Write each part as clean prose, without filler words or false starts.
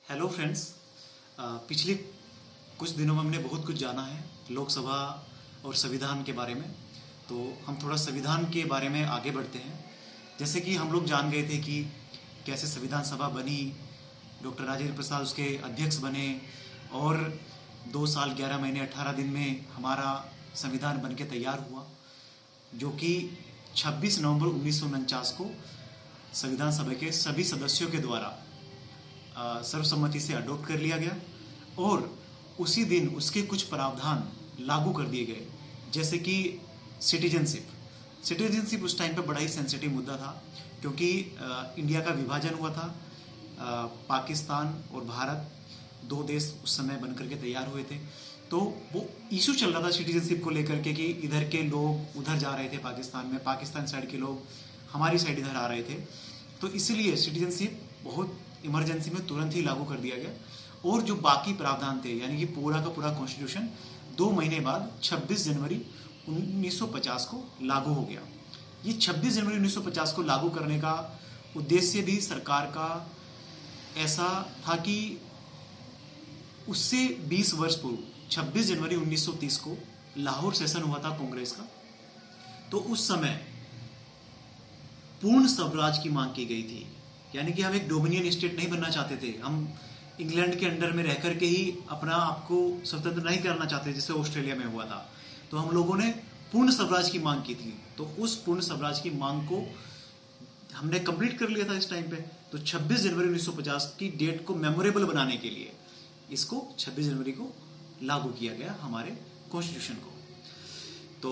Hello friends. पिछले कुछ दिनों में हमने बहुत कुछ जाना है लोकसभा और संविधान के बारे में। तो हम थोड़ा संविधान के बारे में आगे बढ़ते हैं। जैसे कि हम लोग जान गए थे कि कैसे संविधान सभा बनी, डॉक्टर राजेंद्र प्रसाद उसके अध्यक्ष बने और 2 साल 11 महीने 18 दिन में हमारा संविधान बनके तैयार हुआ, जो कि 26 नवंबर 1949 को संविधान सभा के सभी सदस्यों के द्वारा सर्वसम्मति से अडॉप्ट कर लिया गया और उसी दिन उसके कुछ प्रावधान लागू कर दिए गए, जैसे कि सिटीजनशिप उस टाइम पे बड़ा ही सेंसिटिव मुद्दा था, क्योंकि इंडिया का विभाजन हुआ था। पाकिस्तान और भारत 2 देश उस समय बन करके तैयार हुए थे। तो वो इशू चल रहा था सिटीजनशिप को लेकर के कि इधर के लोग उधर जा रहे थे पाकिस्तान में, पाकिस्तान साइड के लोग हमारी साइड इधर आ रहे थे। तो इसीलिए सिटीजनशिप बहुत इमरजेंसी में तुरंत ही लागू कर दिया गया और जो बाकी प्रावधान थे, यानी कि पूरा का पूरा कॉन्स्टिट्यूशन 2 महीने बाद 26 जनवरी 1950 को लागू हो गया। ये 26 जनवरी 1950 को लागू करने का उद्देश्य भी सरकार का ऐसा था कि उससे 20 वर्ष पूर्व 26 जनवरी 1930 को लाहौर सेशन हुआ था कांग्रेस का। तो उस समय पूर्ण स्वराज की मांग की गई थी, यानी कि हम एक डोमिनियन स्टेट नहीं बनना चाहते थे। हम इंग्लैंड के अंडर में रह करके ही अपना आपको स्वतंत्र नहीं करना चाहते जैसे ऑस्ट्रेलिया में हुआ था। तो हम लोगों ने पूर्ण स्वराज की मांग की थी। तो उस पूर्ण स्वराज की मांग को हमने कंप्लीट कर लिया था इस टाइम पे। तो 26 जनवरी 1950 की डेट को मेमोरेबल बनाने के लिए इसको 26 जनवरी को लागू किया गया हमारे कॉन्स्टिट्यूशन को। तो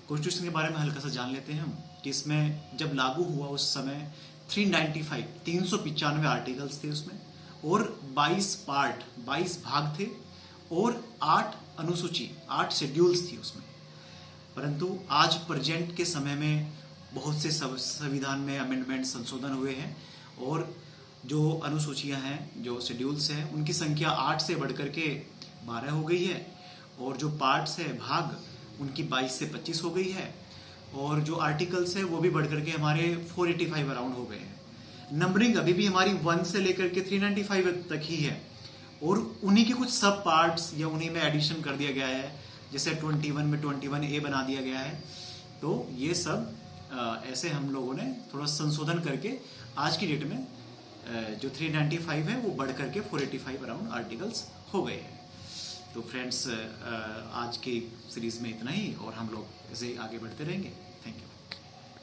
कॉन्स्टिट्यूशन के बारे में हल्का सा जान लेते हैं हम कि इसमें जब लागू हुआ उस समय 395 आर्टिकल्स थे उसमें और 22 भाग थे और 8 अनुसूची 8 शेड्यूल्स थी उसमें। परंतु आज प्रेजेंट के समय में बहुत से संविधान में अमेंडमेंट संशोधन हुए हैं और जो अनुसूचियां हैं, जो शेड्यूल्स हैं, उनकी संख्या 8 से बढ़कर के 12 हो गई है और जो पार्ट्स है भाग उनकी 22 से 25 हो गई है और जो आर्टिकल्स है वो भी बढ़कर के हमारे 485 अराउंड हो गए हैं। नंबरिंग अभी भी हमारी 1 से लेकर के 395 तक ही है और उन्हीं के कुछ सब पार्ट्स या उन्हीं में एडिशन कर दिया गया है, जैसे 21 में 21A बना दिया गया है। तो ये सब ऐसे हम लोगों ने थोड़ा संशोधन करके आज की डेट में जो 395 है वो बढ़ करके 485 अराउंड आर्टिकल्स हो गए हैं। तो फ्रेंड्स, आज की सीरीज में इतना ही और हम लोग ऐसे आगे बढ़ते रहेंगे। Thank you.